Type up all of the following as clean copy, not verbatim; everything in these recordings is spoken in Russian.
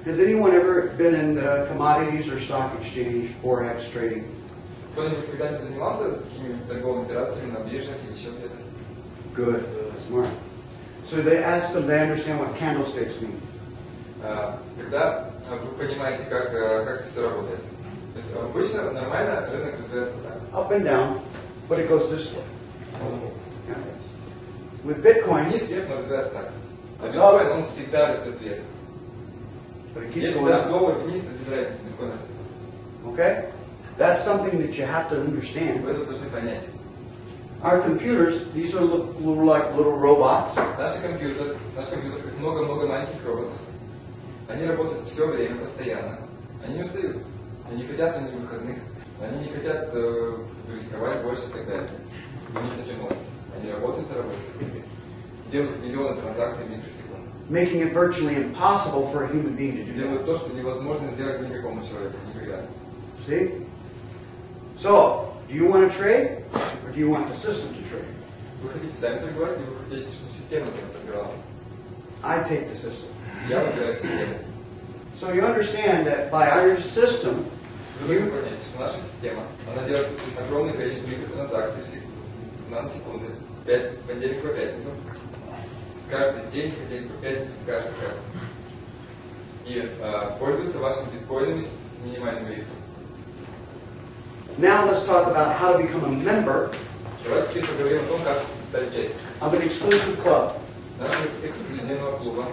Has anyone ever been in the commodities or stock exchange, forex trading? Кто-нибудь когда-нибудь занимался какими-нибудь торговыми операциями на биржах или еще где-то? Good, smart. So they ask them, they understand what candlesticks mean. Тогда вы понимаете, как это все работает. То есть обычно нормально рынок развивается вот так. Up and down, but it goes this way. Yeah. With Bitcoin, Вниз, вверх, но развивается так. А биткоин, он всегда растет вверх. but it keeps Если going даже up. доллар вниз, то без разницы, биткоин растет. Okay? That's something that you have to understand. Вы это должны понять. Our computers, these are like little robots. Наш компьютер, как много-много маленьких роботов. Они работают все время, постоянно. Они не устают. Они не хотят ни выходных. Они не хотят рисковать больше и так далее. У них нет эмоций. Они работают и работают. Делают миллионы транзакций в микросекунды. Making it virtually impossible for a human being to do Делают that. то, что невозможно сделать никакому человеку. Никогда. See? So, do you want to trade, or do you want the system to trade? Вы хотите сами торговать, или вы хотите, чтобы система за вас торговала? I take the system. Я выбираю систему. So you understand that by our system, Вы должны понять, что наша система, она делает огромное количество микротранзакций в наносекунды. С понедельника по пятницу. Каждый день, в понедельник по пятницу, каждый. И пользуются вашими биткоинами с минимальным риском. now let's talk about how to become a member Давайте теперь поговорим о том, как стать участником of an exclusive club. нашего эксклюзивного клуба.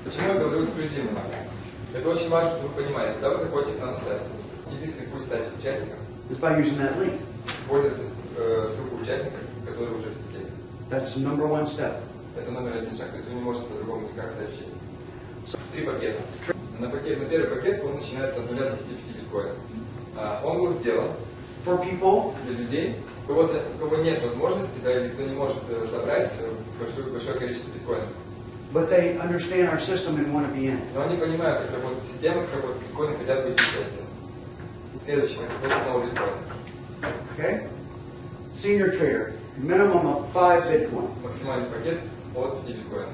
Почему я говорю эксклюзивного? Это очень важно, чтобы вы понимали, когда вы заходите к нам на сайт, единственный путь стать участником Is by using that link. использовать ссылку участника, который уже в системе. That's the number one step. Это номер один шаг, то есть вы не можете по-другому никак стать участником. 3 пакета. На первый пакет он начинается от 0 до 25 биткоинов. Он был сделан For people для людей, у кого нет возможности, да, или кто не может собрать большое количество биткоинов. but they understand our system and want to be in. Но они понимают, как работает система, как работает биткоин, и хотят быть участием. Следующий пакет одного биткоина. Okay? Senior trader, minimum of 5 Bitcoin. Максимальный пакет от 5 биткоинов.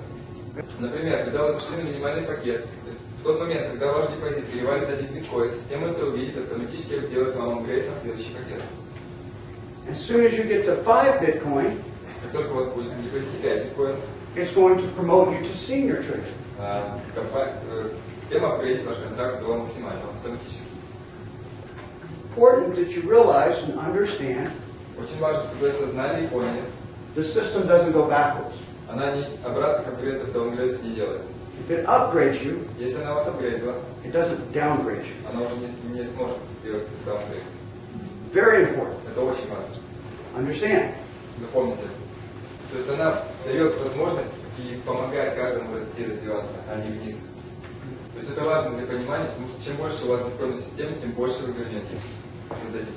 Например, когда вы зашли на минимальный пакет, то есть в тот момент, когда ваш депозит перевалится 1 биткоин, система это увидит, автоматически сделает вам апгрейд на следующий пакет. As soon as you get to 5 Bitcoin, Как только у вас будет на депозите 5 биткоинов, it's going to promote you to senior trader. система апгрейдит ваш контракт до максимального автоматически. Important that you realize and understand Очень важно, чтобы вы осознали и поняли, the system doesn't go backwards. она не обратных апгрейдов, даунгрейдов не делает. If it upgrades you, Если она вас апгрейдила, it doesn't downgrade you. она уже не сможет сделать даунгрейд. Very important. Это очень важно. Understand? Запомните. То есть она дает возможность и помогает каждому расти и развиваться, а не вниз. То есть это важно для понимания, потому что чем больше у вас биткоинной системы, тем больше вы вернете, создадите.